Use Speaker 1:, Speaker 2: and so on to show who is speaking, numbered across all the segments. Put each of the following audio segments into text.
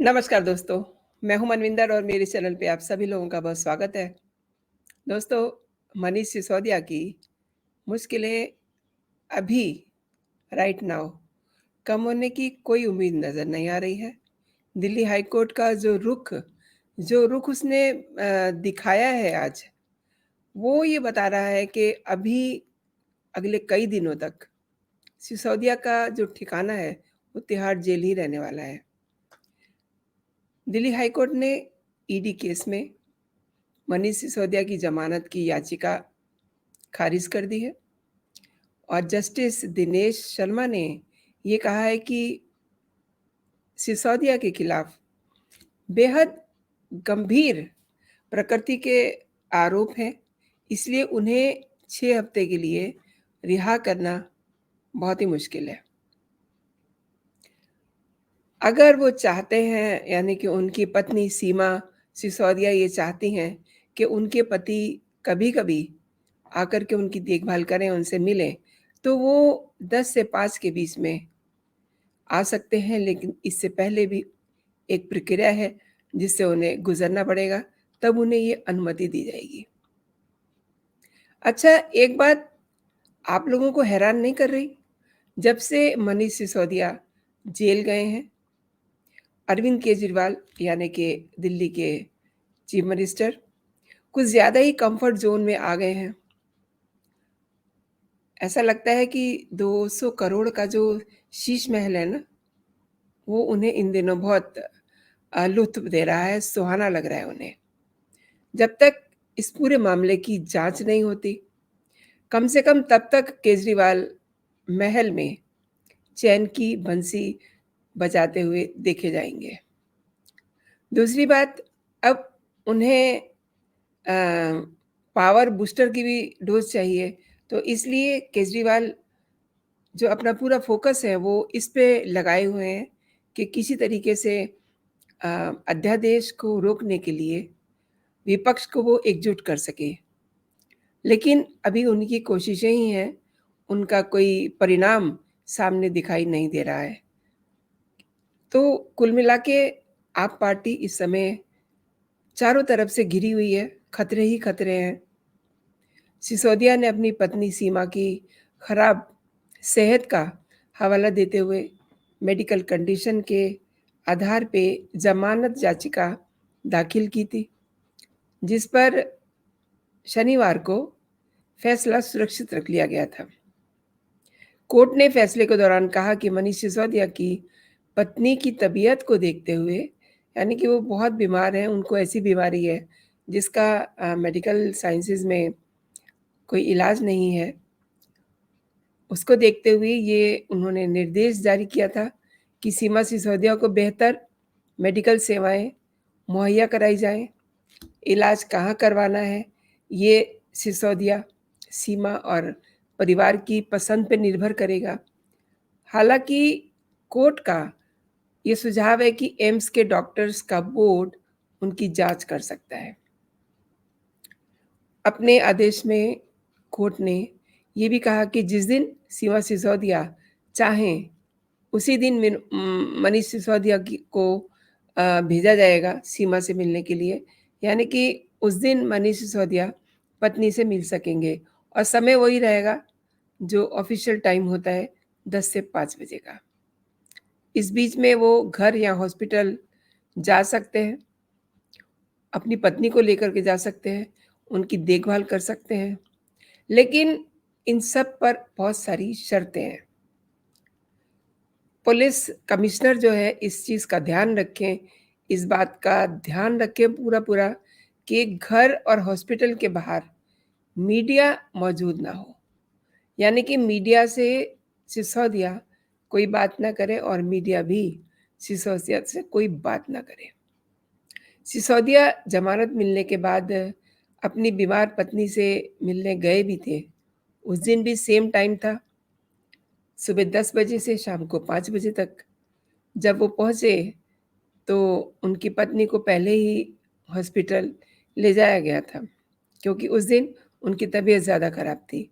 Speaker 1: नमस्कार दोस्तों, मैं हूं मनविंदर और मेरे चैनल पे आप सभी लोगों का बहुत स्वागत है। दोस्तों, मनीष सिसोदिया की मुश्किलें अभी राइट नाउ कम होने की कोई उम्मीद नज़र नहीं आ रही है। दिल्ली हाई कोर्ट का जो रुख उसने दिखाया है आज, वो ये बता रहा है कि अभी अगले कई दिनों तक सिसोदिया का जो ठिकाना है, वो तिहाड़ जेल ही रहने वाला है। दिल्ली हाई कोर्ट ने ईडी केस में मनीष सिसोदिया की जमानत की याचिका खारिज कर दी है और जस्टिस दिनेश शर्मा ने ये कहा है कि सिसोदिया के खिलाफ बेहद गंभीर प्रकृति के आरोप हैं, इसलिए उन्हें 6 हफ्ते के लिए रिहा करना बहुत ही मुश्किल है। अगर वो चाहते हैं, यानी कि उनकी पत्नी सीमा सिसोदिया ये चाहती हैं कि उनके पति कभी-कभी आकर के उनकी देखभाल करें, उनसे मिलें, तो वो 10 से 5 के बीच में आ सकते हैं, लेकिन इससे पहले भी एक प्रक्रिया है जिससे उन्हें गुज़रना पड़ेगा, तब उन्हें ये अनुमति दी जाएगी। अच्छा, एक बात आप लोगों को हैरान नहीं कर रही? जब से मनीष सिसोदिया जेल गए हैं, अरविंद केजरीवाल यानी कि दिल्ली के चीफ मिनिस्टर कुछ ज़्यादा ही कम्फर्ट ज़ोन में आ गए हैं। ऐसा लगता है कि 200 करोड़ का जो शीश महल है ना, वो उन्हें इन दिनों बहुत लुत्फ़ दे रहा है, सुहाना लग रहा है उन्हें। जब तक इस पूरे मामले की जाँच नहीं होती, कम से कम तब तक केजरीवाल महल में चैन की बंसी बजाते हुए देखे जाएँगे। दूसरी बात, अब उन्हें अ, पावर बूस्टर की भी डोज़ चाहिए, तो इसलिए केजरीवाल जो अपना पूरा फ़ोकस है वो इस पे लगाए हुए हैं कि किसी तरीके से अ, अध्यादेश को रोकने के लिए विपक्ष को वो एकजुट कर सकें। लेकिन अभी उनकी कोशिशें ही हैं, उनका कोई परिणाम सामने दिखाई नहीं दे रहा है। तो कुल मिला के आप पार्टी इस समय चारों तरफ से घिरी हुई है, खतरे ही खतरे हैं। सिसोदिया ने अपनी पत्नी सीमा की खराब सेहत का हवाला देते हुए मेडिकल कंडीशन के आधार पे ज़मानत याचिका दाखिल की थी, जिस पर शनिवार को फैसला सुरक्षित रख लिया गया था। कोर्ट ने फैसले के दौरान कहा कि मनीष सिसोदिया की पत्नी की तबीयत को देखते हुए, यानी कि वो बहुत बीमार हैं, उनको ऐसी बीमारी है जिसका मेडिकल साइंसेज़ में कोई इलाज नहीं है। उसको देखते हुए ये उन्होंने निर्देश जारी किया था कि सीमा सिसोदिया को बेहतर मेडिकल सेवाएँ मुहैया कराई जाएँ। इलाज कहाँ करवाना है, ये सिसोदिया, सीमा और परिवार की पसंद पे निर्भर करेगा। हालाँकि कोर्ट का ये सुझाव है कि एम्स के डॉक्टर्स का बोर्ड उनकी जाँच कर सकता है। अपने आदेश में कोर्ट ने ये भी कहा कि जिस दिन सीमा सिसोदिया चाहें, उसी दिन मनीष सिसोदिया को भेजा जाएगा सीमा से मिलने के लिए। यानी कि उस दिन मनीष सिसोदिया पत्नी से मिल सकेंगे और समय वही रहेगा जो ऑफ़िशियल टाइम होता है, 10 से 5 बजे का। इस बीच में वो घर या हॉस्पिटल जा सकते हैं, अपनी पत्नी को लेकर के जा सकते हैं, उनकी देखभाल कर सकते हैं। लेकिन इन सब पर बहुत सारी शर्तें हैं। पुलिस कमिश्नर जो है इस चीज़ का ध्यान रखें, इस बात का ध्यान रखें पूरा-पूरा कि घर और हॉस्पिटल के बाहर मीडिया मौजूद ना हो। यानी कि मीडिया से सिसोदिया कोई बात ना करे और मीडिया भी सिसोदिया से कोई बात ना करे। सिसोदिया ज़मानत मिलने के बाद अपनी बीमार पत्नी से मिलने गए भी थे। उस दिन भी सेम टाइम था, सुबह 10 बजे से शाम को 5 बजे तक। जब वो पहुँचे, तो उनकी पत्नी को पहले ही हॉस्पिटल ले जाया गया था, क्योंकि उस दिन उनकी तबीयत ज़्यादा ख़राब थी।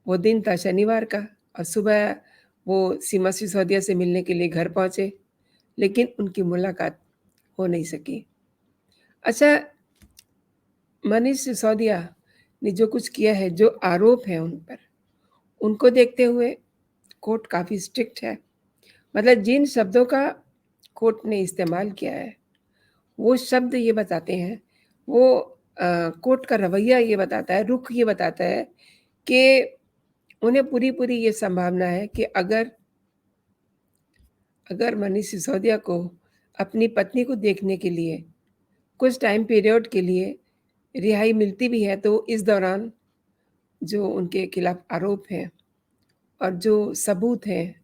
Speaker 1: वो दिन था शनिवार का और सुबह वो सीमा सिसोदिया से मिलने के लिए घर पहुँचे, लेकिन उनकी मुलाकात हो नहीं सकी। अच्छा, मनीष सिसोदिया ने जो कुछ किया है, जो आरोप है उन पर, उनको देखते हुए कोर्ट काफ़ी स्ट्रिक्ट है। मतलब जिन शब्दों का कोर्ट ने इस्तेमाल किया है, वो शब्द ये बताते हैं, वो कोर्ट का रवैया ये बताता है, रुख ये बताता है कि उन्हें पूरी-पूरी ये संभावना है कि अगर अगर मनीष सिसोदिया को अपनी पत्नी को देखने के लिए कुछ टाइम पीरियड के लिए रिहाई मिलती भी है, तो इस दौरान जो उनके खिलाफ आरोप हैं और जो सबूत हैं,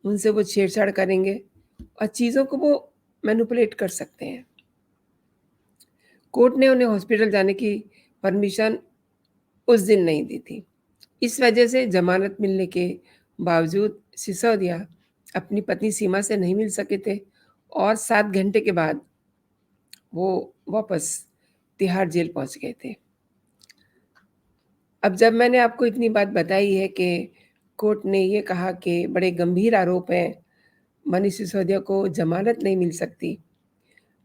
Speaker 1: उनसे वो छेड़छाड़ करेंगे और चीज़ों को वो मैनिपुलेट कर सकते हैं। कोर्ट ने उन्हें हॉस्पिटल जाने की परमिशन उस दिन नहीं दी थी। इस वजह से ज़मानत मिलने के बावजूद सिसोदिया अपनी पत्नी सीमा से नहीं मिल सके थे और 7 घंटे के बाद वो वापस तिहाड़ जेल पहुँच गए थे। अब जब मैंने आपको इतनी बात बताई है कि कोर्ट ने ये कहा कि बड़े गंभीर आरोप हैं, मनीष सिसोदिया को ज़मानत नहीं मिल सकती,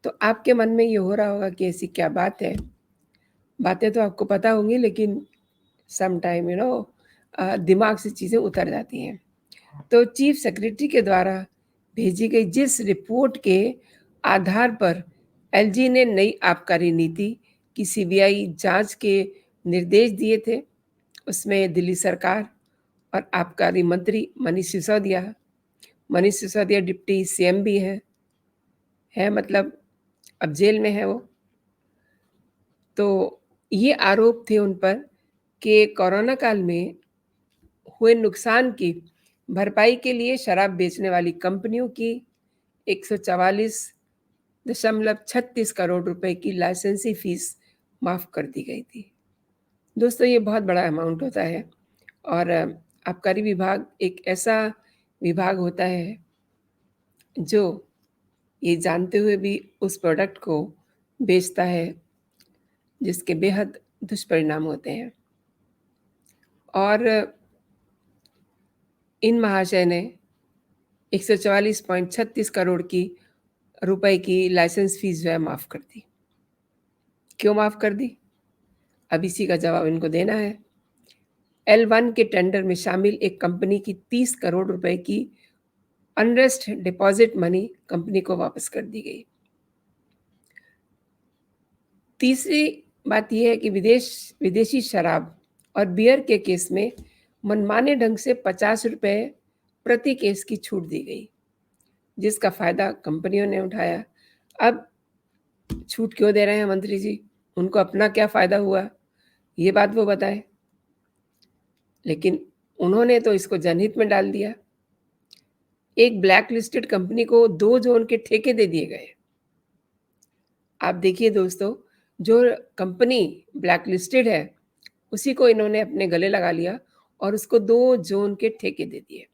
Speaker 1: तो आपके मन में ये हो रहा होगा कि ऐसी क्या बात है? बातें तो आपको पता होंगी, लेकिन सम टाइम दिमाग से चीज़ें उतर जाती हैं। तो चीफ सेक्रेटरी के द्वारा भेजी गई जिस रिपोर्ट के आधार पर एलजी ने नई आबकारी नीति की सीबीआई जांच के निर्देश दिए थे, उसमें दिल्ली सरकार और आबकारी मंत्री मनीष सिसोदिया डिप्टी सीएम भी है मतलब अब जेल में है वो। तो ये आरोप थे उन पर कि कोरोना काल में हुए नुकसान की भरपाई के लिए शराब बेचने वाली कंपनियों की 144.36 करोड़ रुपए की लाइसेंसी फीस माफ़ कर दी गई थी। दोस्तों, ये बहुत बड़ा अमाउंट होता है और आबकारी विभाग एक ऐसा विभाग होता है जो ये जानते हुए भी उस प्रोडक्ट को बेचता है जिसके बेहद दुष्परिणाम होते हैं। और इन महाशय ने 144.36 करोड़ की रुपए की लाइसेंस फीस जो है माफ़ कर दी। क्यों माफ़ कर दी? अब इसी का जवाब इनको देना है। L1 के टेंडर में शामिल एक कंपनी की 30 करोड़ रुपए की अनरेस्ट डिपॉजिट मनी कंपनी को वापस कर दी गई। तीसरी बात यह है कि विदेशी शराब और बियर के केस में मनमाने ढंग से 50 रुपए प्रति केस की छूट दी गई, जिसका फायदा कंपनियों ने उठाया। अब छूट क्यों दे रहे हैं मंत्री जी? उनको अपना क्या फायदा हुआ, ये बात वो बताएं। लेकिन उन्होंने तो इसको जनहित में डाल दिया। एक ब्लैक लिस्टेड कंपनी को 2 जोन के ठेके दे दिए गए। आप देखिए दोस्तों, जो कंपनी ब्लैक लिस्टेड है, उसी को इन्होंने अपने गले लगा लिया और उसको 2 जोन के ठेके दे दिए।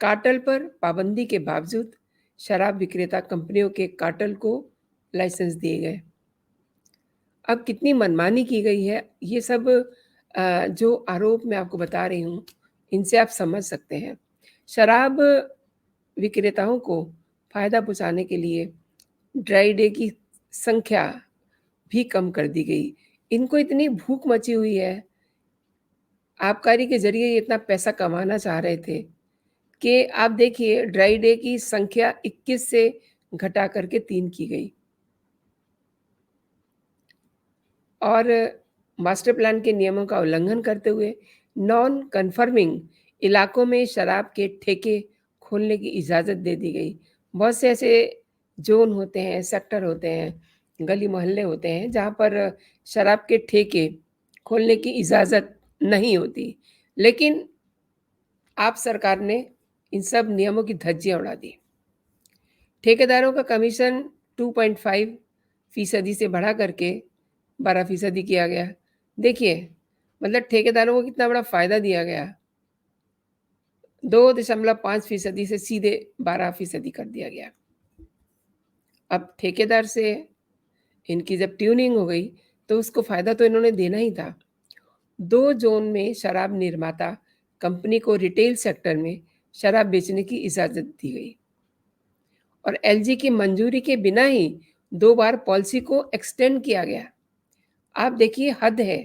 Speaker 1: कार्टेल पर पाबंदी के बावजूद शराब विक्रेता कंपनियों के कार्टेल को लाइसेंस दिए गए। अब कितनी मनमानी की गई है, ये सब जो आरोप मैं आपको बता रही हूँ, इनसे आप समझ सकते हैं। शराब विक्रेताओं को फ़ायदा पहुँचाने के लिए ड्राई डे की संख्या भी कम कर दी गई। इनको इतनी भूख मची हुई है, आबकारी के ज़रिए ये इतना पैसा कमाना चाह रहे थे कि आप देखिए ड्राई डे की संख्या 21 से घटा करके 3 की गई। और मास्टर प्लान के नियमों का उल्लंघन करते हुए नॉन कन्फर्मिंग इलाकों में शराब के ठेके खोलने की इजाज़त दे दी गई। बहुत से ऐसे ज़ोन होते हैं, सेक्टर होते हैं, गली मोहल्ले होते हैं जहाँ पर शराब के ठेके खोलने की इजाज़त नहीं होती। लेकिन आप सरकार ने इन सब नियमों की धज्जियाँ उड़ा दी। ठेकेदारों का कमीशन 2.5% से बढ़ा करके 12% किया गया। देखिए, मतलब ठेकेदारों को कितना बड़ा फ़ायदा दिया गया। 2.5% से सीधे 12% कर दिया गया। अब ठेकेदार से इनकी जब ट्यूनिंग हो गई, तो उसको फ़ायदा तो इन्होंने देना ही था। 2 ज़ोन में शराब निर्माता कंपनी को रिटेल सेक्टर में शराब बेचने की इजाज़त दी गई। और एलजी की मंजूरी के बिना ही 2 बार पॉलिसी को एक्सटेंड किया गया। आप देखिए, हद है।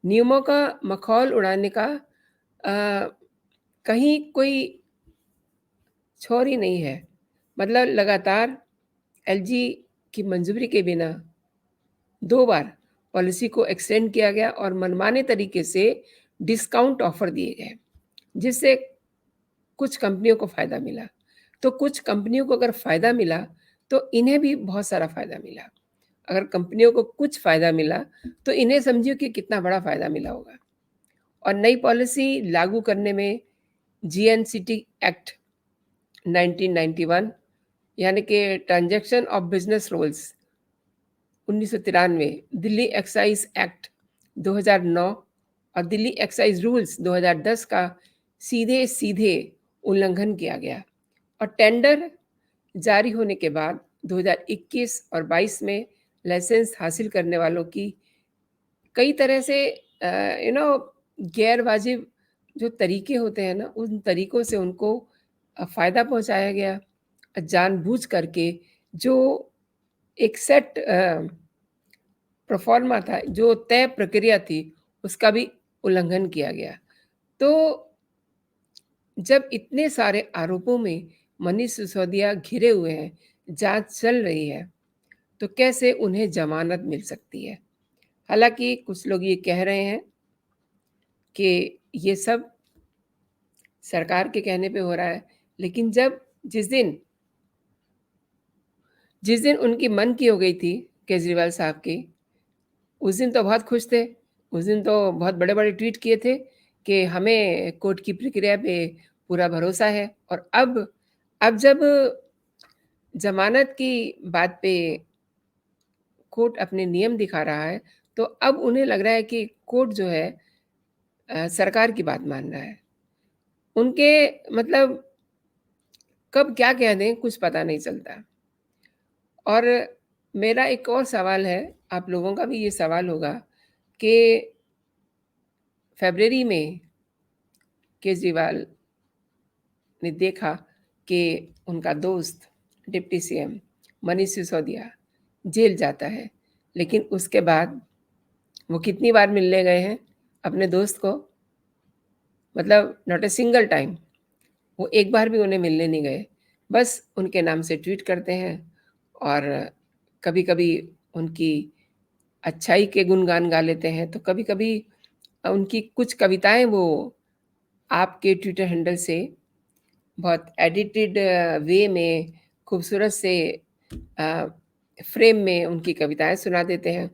Speaker 1: नियमों का मखौल उड़ाने का अ, कहीं कोई छोर ही नहीं है। मतलब लगातार एलजी की मंजूरी के बिना 2 बार पॉलिसी को एक्सटेंड किया गया और मनमाने तरीके से डिस्काउंट ऑफर दिए गए, जिससे कुछ कंपनियों को फ़ायदा मिला। तो कुछ कंपनियों को अगर फ़ायदा मिला, तो इन्हें भी बहुत सारा फ़ायदा मिला। अगर कंपनियों को कुछ फ़ायदा मिला, तो इन्हें समझिए कि कितना बड़ा फ़ायदा मिला होगा। और नई पॉलिसी लागू करने में जीएनसीटी एक्ट 1991, यानी कि transaction of business rules 1993, Delhi excise act 2009 और दिल्ली एक्साइज़ रूल्स 2010 का सीधे-सीधे उल्लंघन किया गया। और टेंडर जारी होने के बाद 2021 और 22 में लाइसेंस हासिल करने वालों की कई तरह से यू नो गैर वाजिब जो तरीके होते हैं ना, उन तरीकों से उनको फ़ायदा पहुँचाया गया। जानबूझ करके जो एक सेट प्रोफ़ॉर्मा था, जो तय प्रक्रिया थी, उसका भी उल्लंघन किया गया। तो जब इतने सारे आरोपों में मनीष सिसोदिया घिरे हुए हैं, जाँच चल रही है, तो कैसे उन्हें ज़मानत मिल सकती है? हालाँकि कुछ लोग ये कह रहे हैं कि ये सब सरकार के कहने पे हो रहा है, लेकिन जिस दिन उनकी मन की हो गई थी केजरीवाल साहब की, उस दिन तो बहुत खुश थे। उस दिन तो बहुत बड़े-बड़े ट्वीट किए थे कि हमें कोर्ट की प्रक्रिया पे पूरा भरोसा है। और अब जब ज़मानत की बात पे कोर्ट अपने नियम दिखा रहा है, तो अब उन्हें लग रहा है कि कोर्ट जो है सरकार की बात मान रहा है। उनके मतलब कब क्या कह दें, कुछ पता नहीं चलता। और मेरा एक और सवाल है, आप लोगों का भी ये सवाल होगा कि फ़रवरी में केजरीवाल ने देखा कि उनका दोस्त deputy CM Manish Sisodia jail जाता है, लेकिन उसके बाद वो कितनी बार मिलने गए हैं अपने दोस्त को? मतलब नॉट अ सिंगल टाइम। वो एक बार भी उन्हें मिलने नहीं गए। बस उनके नाम से ट्वीट करते हैं और कभी-कभी उनकी अच्छाई के गुणगान गा लेते हैं, तो कभी-कभी उनकी कुछ कविताएँ वो आपके ट्विटर हैंडल से बहुत एडिटेड वे में खूबसूरत से अ, फ्रेम में उनकी कविताएँ सुना देते हैं,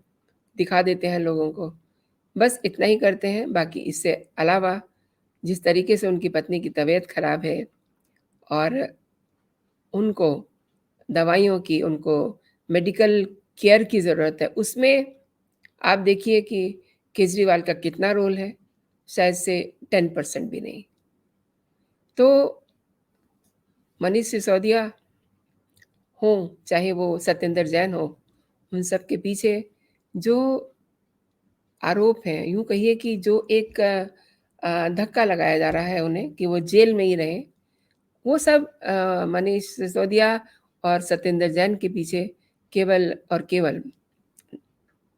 Speaker 1: दिखा देते हैं लोगों को। बस इतना ही करते हैं, बाकी इससे अलावा जिस तरीके से उनकी पत्नी की तबीयत खराब है और उनको दवाइयों की, उनको मेडिकल केयर की ज़रूरत है, उसमें आप देखिए कि केजरीवाल का कितना रोल है, शायद से 10% भी नहीं। तो मनीष सिसोदिया हों, चाहे वो सत्येंद्र जैन हो, उन सब के पीछे जो आरोप हैं, यूँ कहिए कि जो एक धक्का लगाया जा रहा है उन्हें कि वो जेल में ही रहें, वो सब मनीष सिसोदिया और सत्येंद्र जैन के पीछे केवल और केवल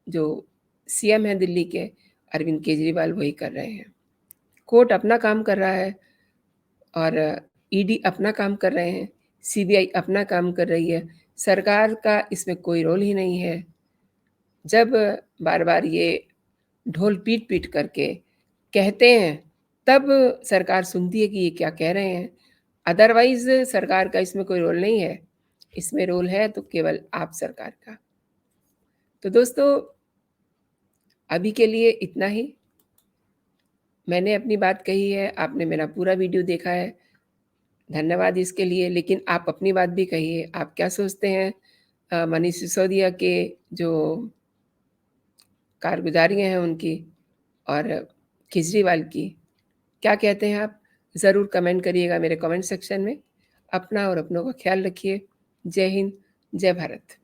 Speaker 1: जो सीएम हैं दिल्ली के, अरविंद केजरीवाल, वही कर रहे हैं। कोर्ट अपना काम कर रहा है और ईडी अपना काम कर रहे हैं, सीबीआई अपना काम कर रही है, सरकार का इसमें कोई रोल ही नहीं है। जब बार-बार ये ढोल पीट-पीट करके कहते हैं, तब सरकार सुनती है कि ये क्या कह रहे हैं। अदरवाइज़ सरकार का इसमें कोई रोल नहीं है। इसमें रोल है तो केवल आप सरकार का। तो दोस्तों, अभी के लिए इतना ही। मैंने अपनी बात कही है, आपने मेरा पूरा वीडियो देखा है, धन्यवाद इसके लिए। लेकिन आप अपनी बात भी कहिए, आप क्या सोचते हैं मनीष सिसोदिया के जो कारगुज़ारियाँ हैं उनकी और केजरीवाल की, क्या कहते हैं आप? ज़रूर कमेंट करिएगा मेरे कमेंट सेक्शन में। अपना और अपनों का ख़्याल रखिए। जय हिंद, जय भारत।